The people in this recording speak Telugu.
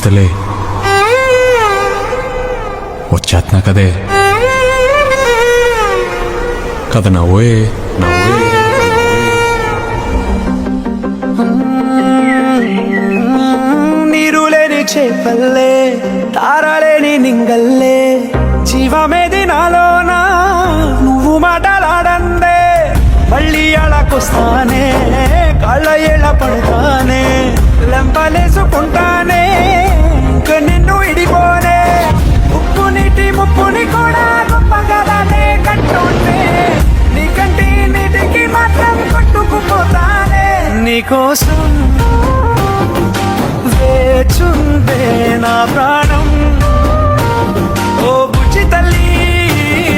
గుచ్చుతలే వచ్చేస్తున్నా కదే కథ నవ్వే నీరు లేని చేపల్లే తారలేని నింగల్లే జీవమేది నాలోనా నువ్వు మాటలాడందే మళ్ళీ అళకొస్తానే కాళ్ళ ఏళ్ళ పడతానే లెంపలేసుకుంటానే ఇంక నిన్ను ఇడిపోనే ఉప్పు నీటి ముప్పుని కూడా గొప్పగలనే కట్టుంటే నీకంటి నీటికి మాత్రం కొట్టుకుపోతానే నీకోసం